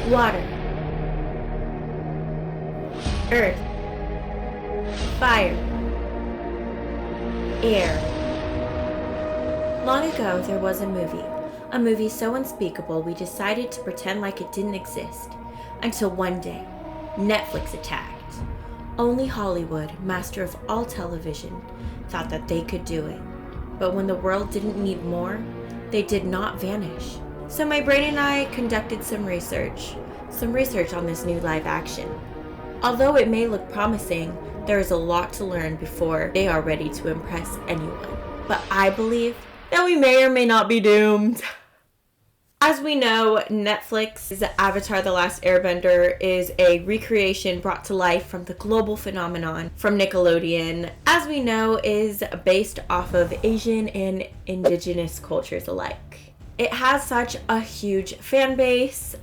water, earth, fire, air. Long ago, there was a movie so unspeakable we decided to pretend like it didn't exist. Until one day, Netflix attacked. Only Hollywood, master of all television, thought that they could do it. But when the world didn't need more, they did not vanish. So my brain and I conducted some research on this new live action. Although it may look promising, there is a lot to learn before they are ready to impress anyone. But I believe that we may or may not be doomed. As we know, Netflix's Avatar: The Last Airbender is a recreation brought to life from the global phenomenon from Nickelodeon, as we know, is based off of Asian and indigenous cultures alike. It has such a huge fan base,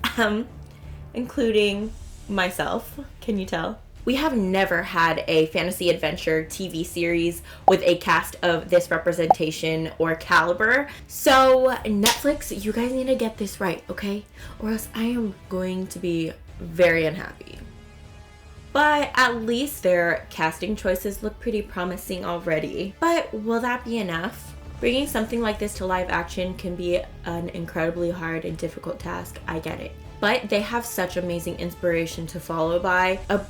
including myself, can you tell? We have never had a fantasy adventure TV series with a cast of this representation or caliber. So Netflix, you guys need to get this right, okay? Or else I am going to be very unhappy. But at least their casting choices look pretty promising already. But will that be enough? Bringing something like this to live action can be an incredibly hard and difficult task, I get it. But they have such amazing inspiration to follow by a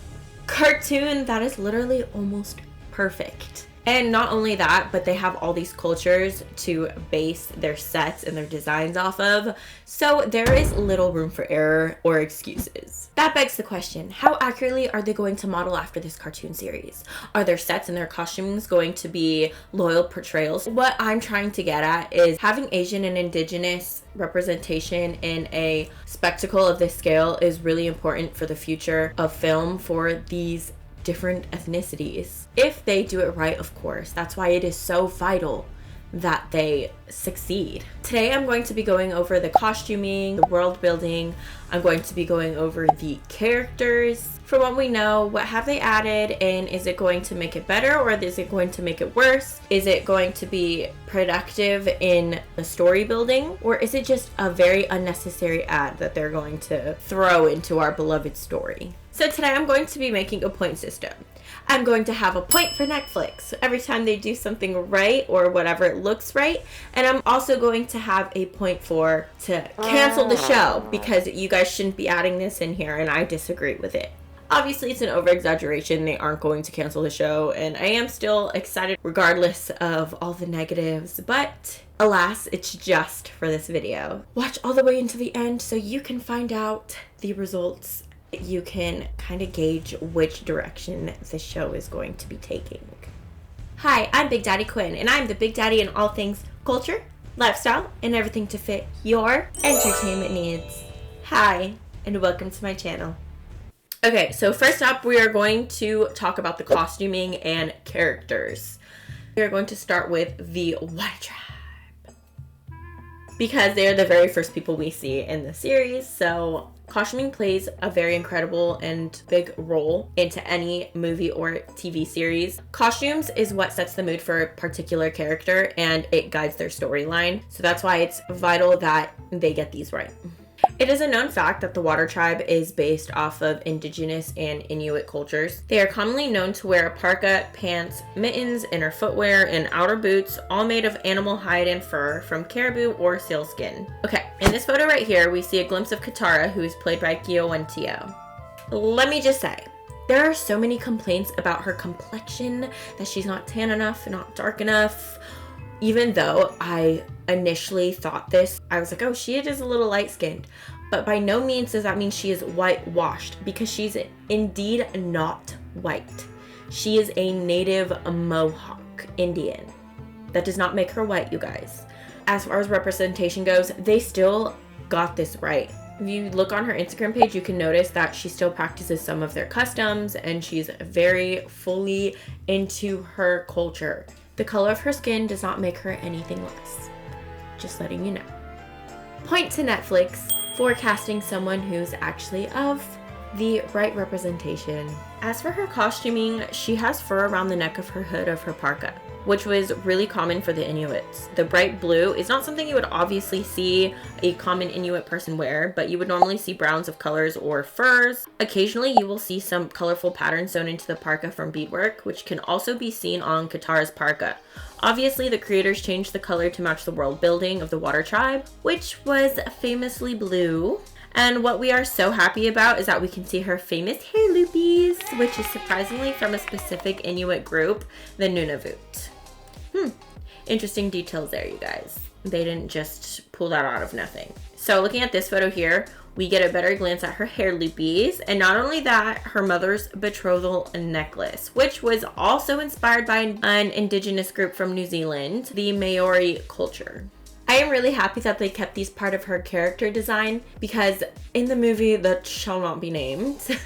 cartoon that is literally almost perfect. And not only that, but they have all these cultures to base their sets and their designs off of, so there is little room for error or excuses. That begs the question, how accurately are they going to model after this cartoon series? Are their sets and their costumes going to be loyal portrayals? What I'm trying to get at is having Asian and indigenous representation in a spectacle of this scale is really important for the future of film for these different ethnicities. If they do it right, of course. That's why it is so vital that they succeed. Today I'm going to be going over the costuming, the world building. I'm going to be going over the characters. From what we know, what have they added, and is it going to make it better or is it going to make it worse? Is it going to be productive in the story building, or is it just a very unnecessary ad that they're going to throw into our beloved story? So today I'm going to be making a point system. I'm going to have a point for Netflix every time they do something right or whatever it looks right. And I'm also going to have a point to cancel the show, because you guys shouldn't be adding this in here and I disagree with it. Obviously, it's an over-exaggeration. They aren't going to cancel the show, and I am still excited regardless of all the negatives, but alas, it's just for this video. Watch all the way into the end so you can find out the results. You can kind of gauge which direction the show is going to be taking. Hi, I'm Big Daddy Quinn, and I'm the Big Daddy in all things culture, lifestyle, and everything to fit your entertainment needs. Hi, and welcome to my channel. Okay, so first up, we are going to talk about the costuming and characters. We are going to start with the Water Tribe, because they are the very first people we see in the series, so costuming plays a very incredible and big role into any movie or TV series. Costumes is what sets the mood for a particular character, and it guides their storyline, so that's why it's vital that they get these right. It is a known fact that the Water Tribe is based off of indigenous and Inuit cultures. They are commonly known to wear a parka, pants, mittens, inner footwear, and outer boots, all made of animal hide and fur from caribou or sealskin. Okay, in this photo right here, we see a glimpse of Katara, who is played by Gyo. Let me just say, there are so many complaints about her complexion, that she's not tan enough, not dark enough. Even though I initially thought this, I was like, oh, she is a little light-skinned. But by no means does that mean she is whitewashed, because she's indeed not white. She is a native Mohawk Indian. That does not make her white, you guys. As far as representation goes, they still got this right. If you look on her Instagram page, you can notice that she still practices some of their customs, and she's very fully into her culture. The color of her skin does not make her anything less. Just letting you know. Point to Netflix for casting someone who's actually of the right representation. As for her costuming, she has fur around the neck of her hood of her parka. which was really common for the Inuits. The bright blue is not something you would obviously see a common Inuit person wear, but you would normally see browns of colors or furs. Occasionally, you will see some colorful patterns sewn into the parka from beadwork, which can also be seen on Katara's parka. Obviously, the creators changed the color to match the world building of the water tribe, which was famously blue. And what we are so happy about is that we can see her famous hair loopies, which is surprisingly from a specific Inuit group, the Nunavut. Interesting details there, you guys. They didn't just pull that out of nothing. So looking at this photo here, we get a better glance at her hair loopies. And not only that, her mother's betrothal necklace, which was also inspired by an indigenous group from New Zealand, the Maori culture. I am really happy that they kept these part of her character design, because in the movie that shall not be named,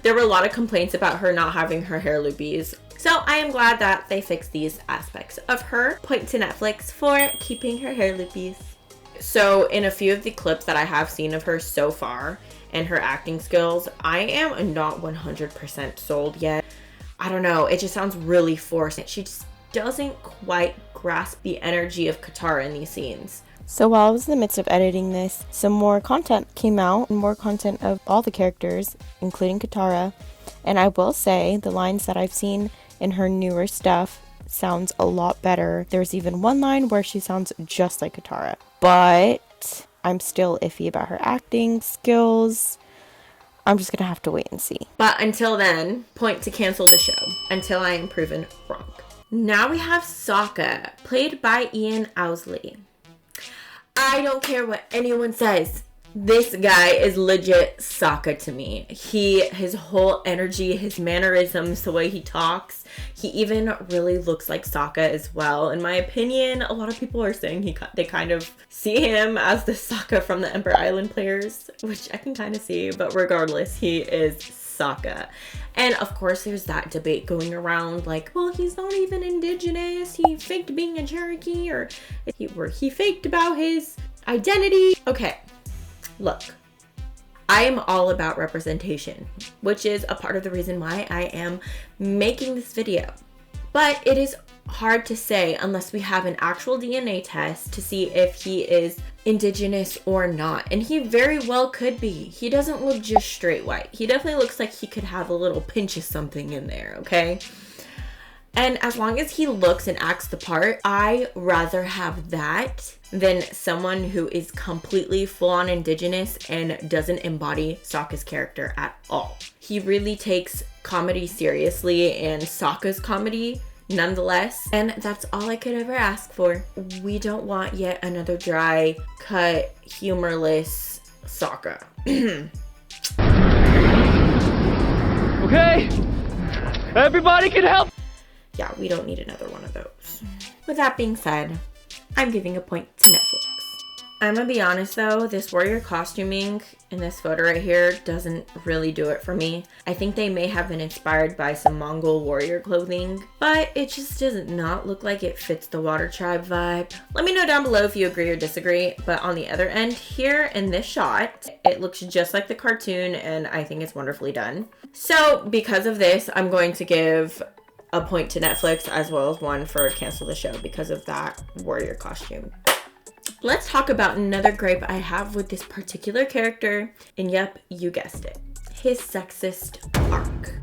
there were a lot of complaints about her not having her hair loopies. So I am glad that they fixed these aspects of her. Point to Netflix for keeping her hair loopies. So in a few of the clips that I have seen of her so far and her acting skills, I am not 100% sold yet. I don't know, it just sounds really forced. She just doesn't quite grasp the energy of Katara in these scenes. So while I was in the midst of editing this, some more content came out, more content of all the characters, including Katara. And I will say the lines that I've seen in her newer stuff sounds a lot better. There's even one line where she sounds just like Katara. But I'm still iffy about her acting skills. I'm just gonna have to wait and see. But until then, point to cancel the show until I am proven wrong. Now we have Sokka, played by Ian Owsley. I don't care what anyone says. This guy is legit Sokka to me. His whole energy, his mannerisms, the way he talks, he even really looks like Sokka as well. In my opinion, a lot of people are saying they kind of see him as the Sokka from the Emperor Island players, which I can kind of see, but regardless, he is Sokka. And of course, there's that debate going around like, well, he's not even indigenous. He faked being a Cherokee, or he faked about his identity. Okay. Look, I am all about representation, which is a part of the reason why I am making this video. But it is hard to say unless we have an actual DNA test to see if he is indigenous or not. And he very well could be. He doesn't look just straight white. He definitely looks like he could have a little pinch of something in there, okay? And as long as he looks and acts the part, I rather have that than someone who is completely full-on indigenous and doesn't embody Sokka's character at all. He really takes comedy seriously and Sokka's comedy nonetheless, and that's all I could ever ask for. We don't want yet another dry, cut, humorless Sokka. Okay, everybody can help. Yeah, we don't need another one of those. With that being said, I'm giving a point to Netflix. I'm gonna be honest though, this warrior costuming in this photo right here doesn't really do it for me. I think they may have been inspired by some Mongol warrior clothing, but it just does not look like it fits the water tribe vibe. Let me know down below if you agree or disagree, but on the other end here in this shot, it looks just like the cartoon and I think it's wonderfully done. So because of this, I'm going to give a point to Netflix as well as one for cancel the show because of that warrior costume. Let's talk about another gripe I have with this particular character, and yep, you guessed it, his sexist arc.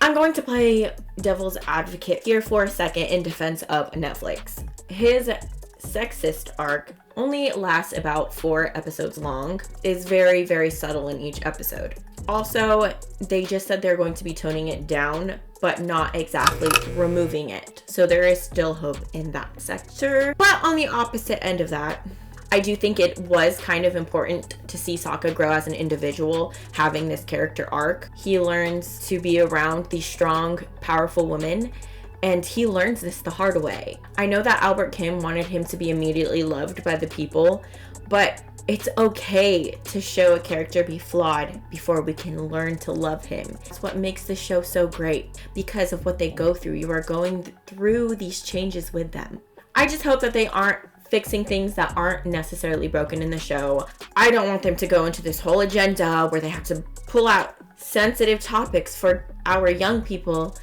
I'm going to play devil's advocate here for a second in defense of Netflix. His sexist arc only lasts about 4 episodes long, is very, very subtle in each episode. Also, they just said they're going to be toning it down, but not exactly removing it. So there is still hope in that sector. But on the opposite end of that, I do think it was kind of important to see Sokka grow as an individual, having this character arc. He learns to be around these strong, powerful women, and he learns this the hard way. I know that Albert Kim wanted him to be immediately loved by the people, but it's okay to show a character be flawed before we can learn to love him. It's what makes the show so great, because of what they go through. You are going through these changes with them. I just hope that they aren't fixing things that aren't necessarily broken in the show. I don't want them to go into this whole agenda where they have to pull out sensitive topics for our young people.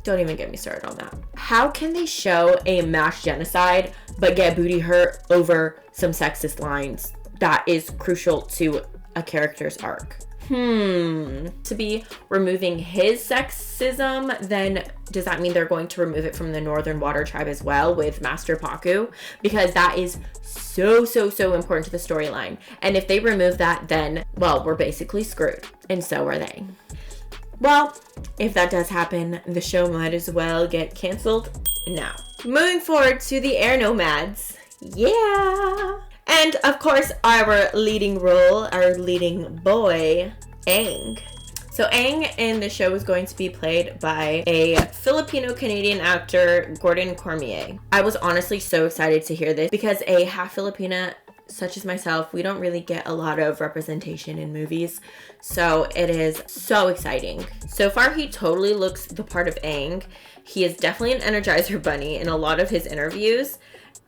Don't even get me started on that. How can they show a mass genocide but get booty hurt over some sexist lines that is crucial to a character's arc? To be removing his sexism, then does that mean they're going to remove it from the Northern Water Tribe as well with Master Paku? Because that is so important to the storyline. And if they remove that, then, well, we're basically screwed. And so are they. Well, if that does happen, the show might as well get canceled now. Moving forward to the Air Nomads. Yeah! And of course, our leading role, our leading boy, Aang. So Aang in the show is going to be played by a Filipino-Canadian actor, Gordon Cormier. I was honestly so excited to hear this because a half Filipina such as myself, we don't really get a lot of representation in movies. So it is so exciting. So far, he totally looks the part of Aang. He is definitely an Energizer Bunny in a lot of his interviews.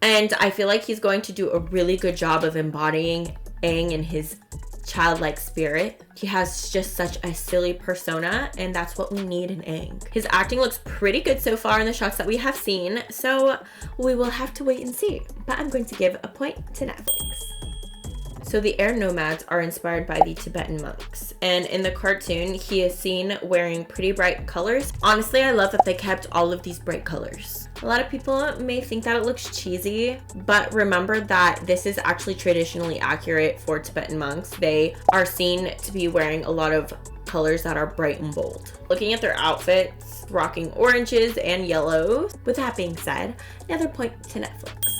And I feel like he's going to do a really good job of embodying Aang and his childlike spirit. He has just such a silly persona, and that's what we need in Aang. His acting looks pretty good so far in the shots that we have seen, so we will have to wait and see. But I'm going to give a point to Netflix. So the Air Nomads are inspired by the Tibetan monks, and in the cartoon, he is seen wearing pretty bright colors. Honestly, I love that they kept all of these bright colors. A lot of people may think that it looks cheesy, but remember that this is actually traditionally accurate for Tibetan monks. They are seen to be wearing a lot of colors that are bright and bold. Looking at their outfits, rocking oranges and yellows. With that being said, another point to Netflix.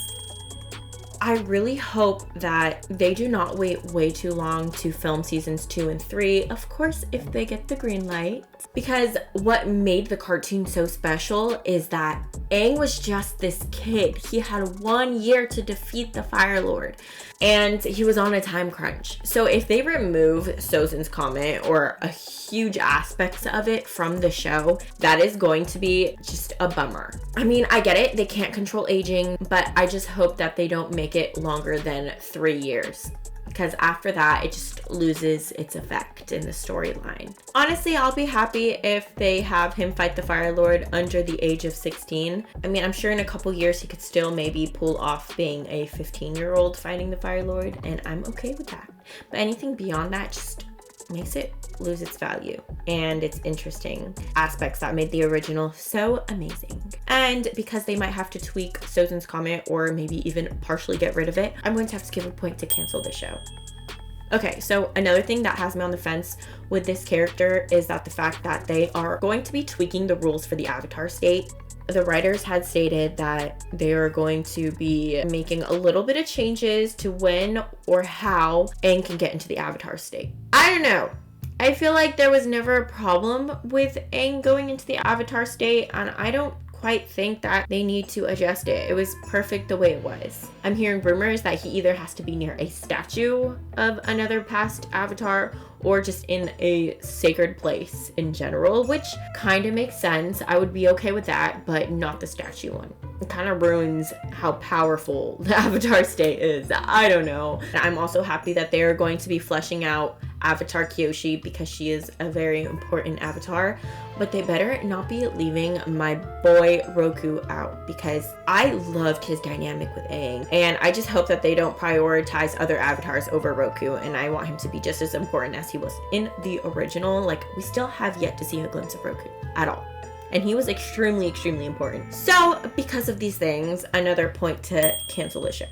I really hope that they do not wait way too long to film seasons 2 and 3, of course, if they get the green light. Because what made the cartoon so special is that Aang was just this kid. He had 1 year to defeat the Fire Lord, and he was on a time crunch. So if they remove Sozin's comment or a huge aspects of it from the show, that is going to be just a bummer. I mean, I get it, they can't control aging, but I just hope that they don't make it longer than 3 years. Because after that, it just loses its effect in the storyline. Honestly, I'll be happy if they have him fight the Fire Lord under the age of 16. I mean, I'm sure in a couple years he could still maybe pull off being a 15-year-old fighting the Fire Lord, and I'm okay with that. But anything beyond that just makes it lose its value and its interesting aspects that made the original so amazing. And because they might have to tweak Sozin's comment or maybe even partially get rid of it, I'm going to have to give a point to cancel the show. Okay, so another thing that has me on the fence with this character is that the fact that they are going to be tweaking the rules for the Avatar state. The writers had stated that they are going to be making a little bit of changes to when or how Aang can get into the Avatar state. I don't know. I feel like there was never a problem with Aang going into the Avatar state, and I don't quite think that they need to adjust it. It was perfect the way it was. I'm hearing rumors that he either has to be near a statue of another past Avatar or just in a sacred place in general, which kind of makes sense. I would be okay with that, but not the statue one. It kind of ruins how powerful the Avatar state is. I don't know. I'm also happy that they are going to be fleshing out Avatar Kyoshi because she is a very important Avatar, but they better not be leaving my boy Roku out because I loved his dynamic with Aang, and I just hope that they don't prioritize other Avatars over Roku, and I want him to be just as important as he was in the original. Like, we still have yet to see a glimpse of Roku at all. And he was extremely important. So because of these things, another point to cancel the show.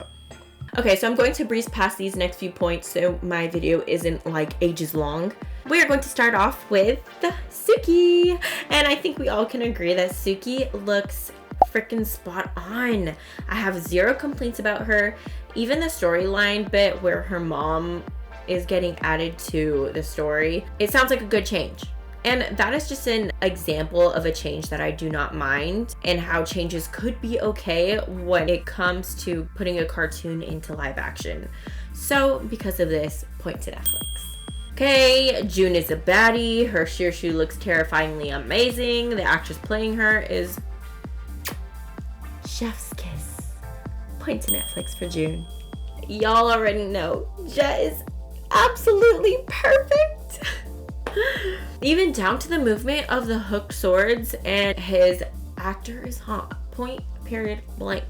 Okay, so I'm going to breeze past these next few points so my video isn't like ages long. We are going to start off with Suki. And I think we all can agree that Suki looks freaking spot on. I have zero complaints about her. Even the storyline bit where her mom is getting added to the story, it sounds like a good change. And that is just an example of a change that I do not mind, and how changes could be okay when it comes to putting a cartoon into live action. So because of this, point to Netflix. Okay, June is a baddie. Her Shirshu looks terrifyingly amazing. The actress playing her is chef's kiss. Point to Netflix for June. Y'all already know Jet is absolutely perfect. Even down to the movement of the hook swords, and his actor is hot. Point, period, blank.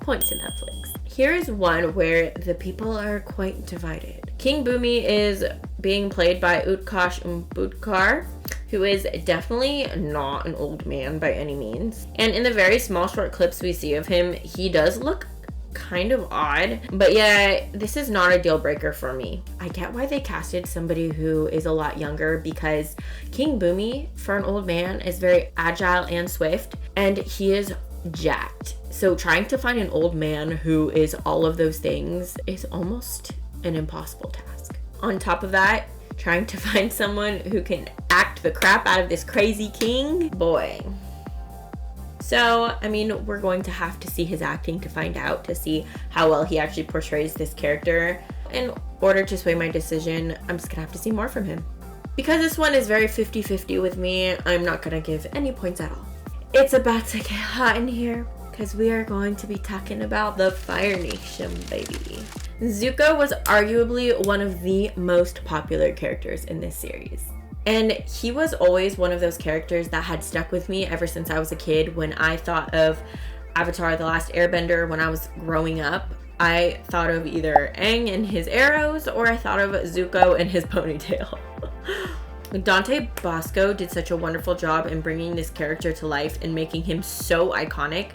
Point to Netflix. Here is one where the people are quite divided. King Bumi is being played by Utkarsh Budkar, who is definitely not an old man by any means. And in the very small short clips we see of him, he does look kind of odd, but yeah, this is not a deal breaker for me. I get why they casted somebody who is a lot younger, because King Bumi, for an old man, is very agile and swift, and he is jacked. So trying to find an old man who is all of those things is almost an impossible task. On top of that, trying to find someone who can act the crap out of this crazy king, boy. So, I mean, we're going to have to see his acting to find out, to see how well he actually portrays this character. In order to sway my decision, I'm just gonna have to see more from him. Because this one is very 50-50 with me, I'm not gonna give any points at all. It's about to get hot in here, because we are going to be talking about the Fire Nation, baby. Zuko was arguably one of the most popular characters in this series. And he was always one of those characters that had stuck with me ever since I was a kid. When I thought of Avatar: The Last Airbender when I was growing up, I thought of either Aang and his arrows, or I thought of Zuko and his ponytail. Dante Bosco did such a wonderful job in bringing this character to life and making him so iconic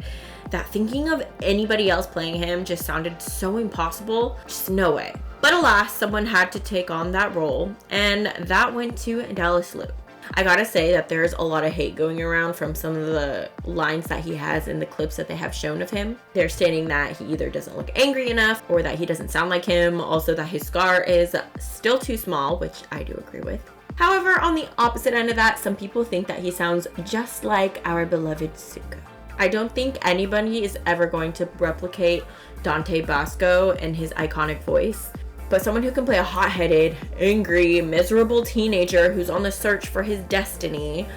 that thinking of anybody else playing him just sounded so impossible. Just no way. But alas, someone had to take on that role, and that went to Dallas Liu. I gotta say that there's a lot of hate going around from some of the lines that he has in the clips that they have shown of him. They're stating that he either doesn't look angry enough, or that he doesn't sound like him, also that his scar is still too small, which I do agree with. However, on the opposite end of that, some people think that he sounds just like our beloved Sokka. I don't think anybody is ever going to replicate Dante Bosco and his iconic voice, but someone who can play a hot-headed, angry, miserable teenager who's on the search for his destiny,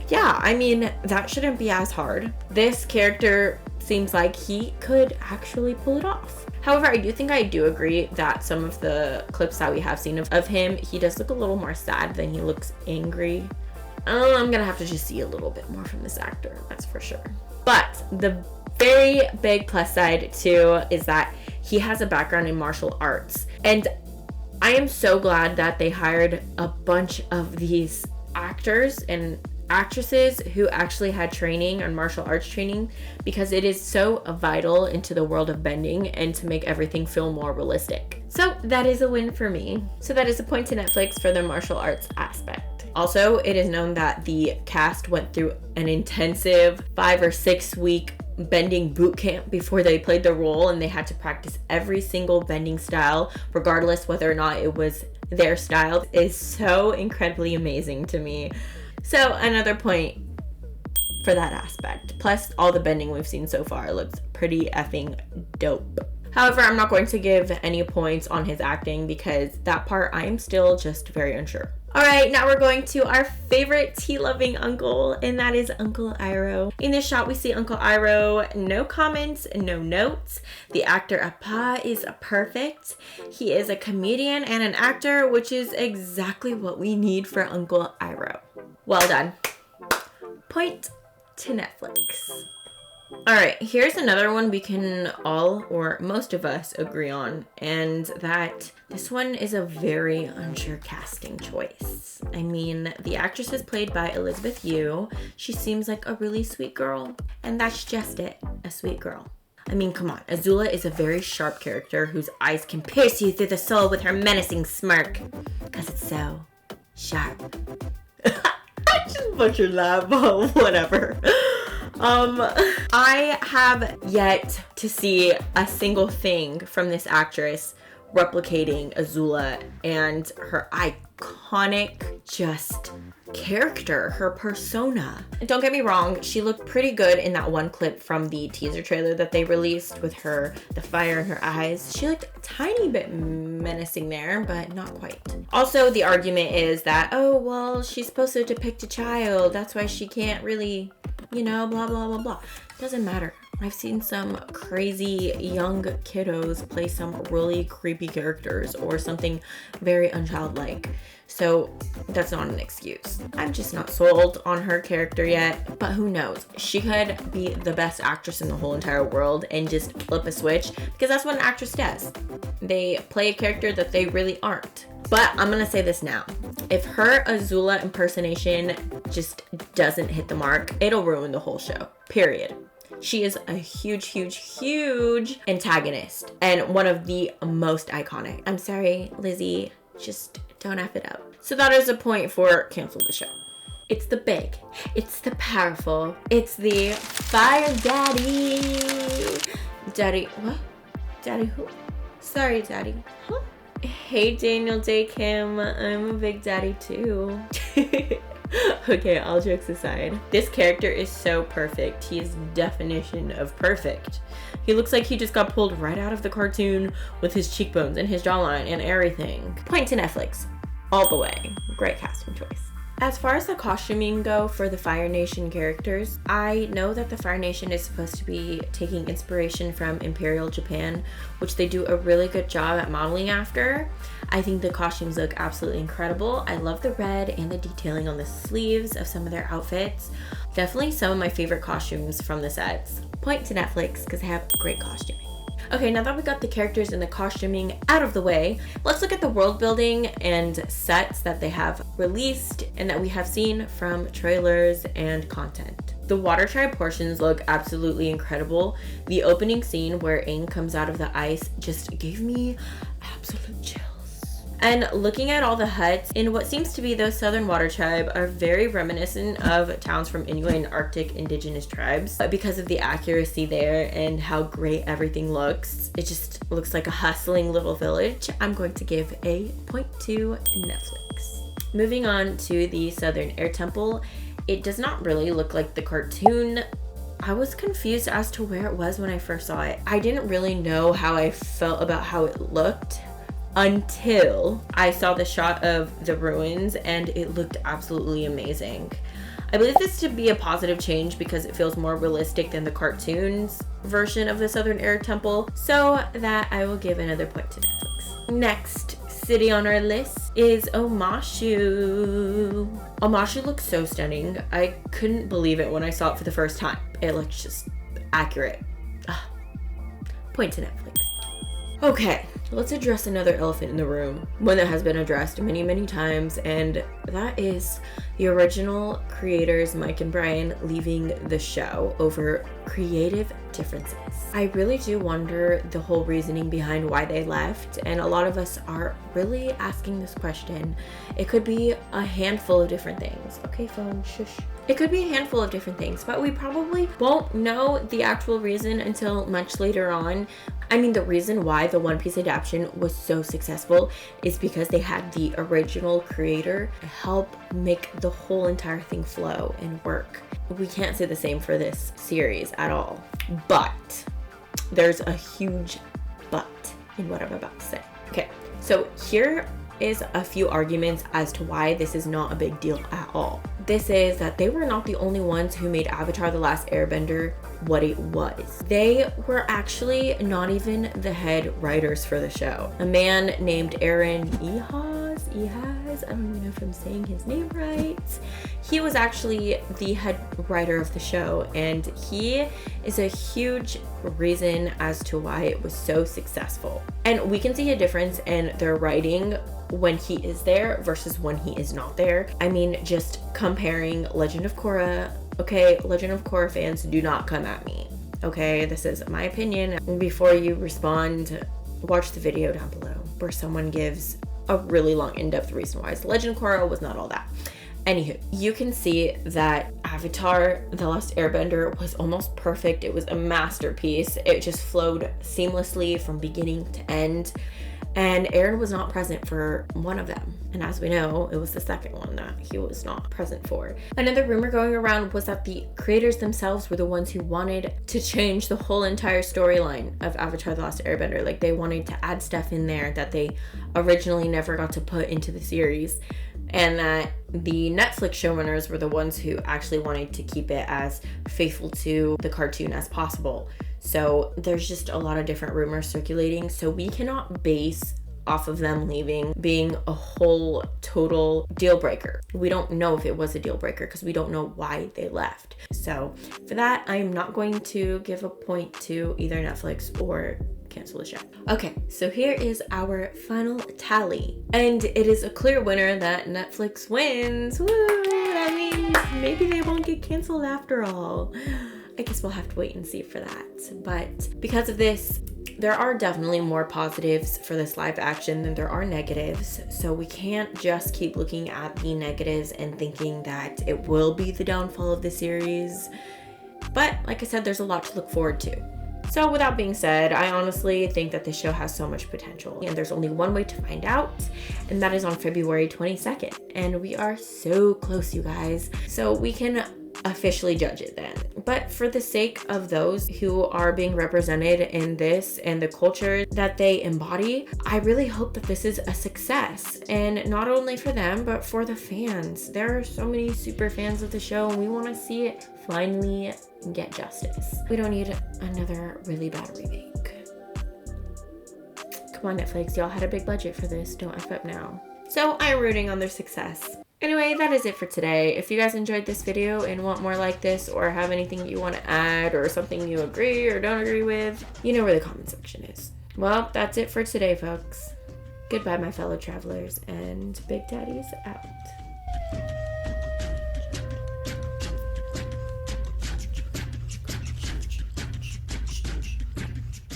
yeah, I mean, that shouldn't be as hard. This character seems like he could actually pull it off. However, I do agree that some of the clips that we have seen of him, he does look a little more sad than he looks angry. I'm gonna have to just see a little bit more from this actor, that's for sure. But the very big plus side too is that he has a background in martial arts. And I am so glad that they hired a bunch of these actors and actresses who actually had training on martial arts training, because it is so vital into the world of bending and to make everything feel more realistic. So that is a win for me. So that is a point to Netflix for the martial arts aspect. Also, it is known that the cast went through an intensive 5 or 6 week bending boot camp before they played the role, and they had to practice every single bending style, regardless whether or not it was their style. It is so incredibly amazing to me. So another point for that aspect. Plus, all the bending we've seen so far looks pretty effing dope. However, I'm not going to give any points on his acting, because that part I am still just very unsure. Alright, now we're going to our favorite tea-loving uncle, and that is Uncle Iroh. In this shot, we see Uncle Iroh, no comments, no notes. The actor Appa is perfect. He is a comedian and an actor, which is exactly what we need for Uncle Iroh. Well done. Point to Netflix. Alright, here's another one we can all, or most of us, agree on, and that this one is a very unsure casting choice. I mean, the actress is played by Elizabeth Yu. She seems like a really sweet girl, and that's just it, a sweet girl. I mean, come on, Azula is a very sharp character whose eyes can pierce you through the soul with her menacing smirk, because it's so sharp. I just butchered that, but whatever. I have yet to see a single thing from this actress replicating Azula and her iconic just character, her persona. Don't get me wrong, she looked pretty good in that one clip from the teaser trailer that they released with her, the fire in her eyes. She looked a tiny bit menacing there, but not quite. Also, the argument is that, oh, well, she's supposed to depict a child, that's why she can't really, you know, blah, blah, blah, blah. Doesn't matter. I've seen some crazy young kiddos play some really creepy characters or something very unchildlike. So that's not an excuse. I'm just not sold on her character yet, but who knows? She could be the best actress in the whole entire world and just flip a switch, because that's what an actress does. They play a character that they really aren't. But I'm gonna say this now. If her Azula impersonation just doesn't hit the mark, it'll ruin the whole show, period. She is a huge antagonist and one of the most iconic. I'm sorry, Lizzie, just don't F it up. So that is a point for cancel the show. It's the big, it's the powerful, it's the Fire Daddy. Daddy, what? Daddy who? Sorry, Daddy. Huh? Hey, Daniel Day Kim, I'm a big daddy too. Okay, all jokes aside, this character is so perfect. He is definition of perfect. He looks like he just got pulled right out of the cartoon with his cheekbones and his jawline and everything. Point to Netflix. All the way. Great casting choice. As far as the costuming go for the Fire Nation characters, I know that the Fire Nation is supposed to be taking inspiration from Imperial Japan, which they do a really good job at modeling after. I think the costumes look absolutely incredible. I love the red and the detailing on the sleeves of some of their outfits. Definitely some of my favorite costumes from the sets. Point to Netflix because they have great costuming. Okay, now that we got the characters and the costuming out of the way, let's look at the world building and sets that they have released and that we have seen from trailers and content. The Water Tribe portions look absolutely incredible. The opening scene where Aang comes out of the ice just gave me absolute chills. And looking at all the huts in what seems to be the Southern Water Tribe are very reminiscent of towns from Inuit and Arctic indigenous tribes. But because of the accuracy there and how great everything looks, it just looks like a hustling little village. I'm going to give a point to Netflix. Moving on to the Southern Air Temple, it does not really look like the cartoon. I was confused as to where it was when I first saw it. I didn't really know how I felt about how it looked until I saw the shot of the ruins and it looked absolutely amazing. I believe this to be a positive change because it feels more realistic than the cartoons version of the Southern Air Temple, so that I will give another point to Netflix. Next city on our list is Omashu. Omashu looks so stunning. I couldn't believe it when I saw it for the first time. It looks just accurate. Point to Netflix. Okay, let's address another elephant in the room, one that has been addressed many times, and that is the original creators, Mike and Brian, leaving the show over creative differences. I really do wonder the whole reasoning behind why they left, and a lot of us are really asking this question. It could be a handful of different things. Okay, phone, shush. It could be a handful of different things, but we probably won't know the actual reason until much later on. I mean, the reason why the One Piece adaptation was so successful is because they had the original creator help make the whole entire thing flow and work. We can't say the same for this series at all, but there's a huge but in what I'm about to say. Okay, so here is a few arguments as to why this is not a big deal at all. This is that they were not the only ones who made Avatar: The Last Airbender what it was. They were actually not even the head writers for the show. A man named Aaron Ehas, I don't even know if I'm saying his name right. He was actually the head writer of the show, and he is a huge reason as to why it was so successful. And we can see a difference in their writing when he is there versus when he is not there. I mean, just comparing Legend of Korra. Okay, Legend of Korra fans, do not come at me. Okay, this is my opinion. Before you respond, watch the video down below where someone gives a really long in-depth reason why Legend of Korra was not all that. Anywho, you can see that Avatar: The Last Airbender was almost perfect. It was a masterpiece. It just flowed seamlessly from beginning to end. And Aaron was not present for one of them. And as we know, it was the second one that he was not present for. Another rumor going around was that the creators themselves were the ones who wanted to change the whole entire storyline of Avatar: The Last Airbender. Like, they wanted to add stuff in there that they originally never got to put into the series. And that the Netflix showrunners were the ones who actually wanted to keep it as faithful to the cartoon as possible. So there's just a lot of different rumors circulating. So we cannot base off of them leaving being a whole total deal breaker. We don't know if it was a deal breaker because we don't know why they left. So for that, I'm not going to give a point to either Netflix or cancel the show. Okay, so here is our final tally. And it is a clear winner that Netflix wins. Woo! That means maybe they won't get canceled after all. I guess we'll have to wait and see for that. But because of this, there are definitely more positives for this live action than there are negatives. So we can't just keep looking at the negatives and thinking that it will be the downfall of the series. But like I said, there's a lot to look forward to. So with that being said, I honestly think that this show has so much potential, and there's only one way to find out, and that is on February 22nd. And we are so close, you guys. So we can officially judge it then. But for the sake of those who are being represented in this and the culture that they embody, I really hope that this is a success. And not only for them, but for the fans. There are so many super fans of the show, and we want to see it finally get justice. We don't need another really bad remake. Come on, Netflix, y'all had a big budget for this. Don't F up now. So I'm rooting on their success. Anyway, that is it for today. If you guys enjoyed this video and want more like this, or have anything you want to add, or something you agree or don't agree with, you know where the comment section is. Well, that's it for today, folks. Goodbye, my fellow travelers, and Big Daddy's out.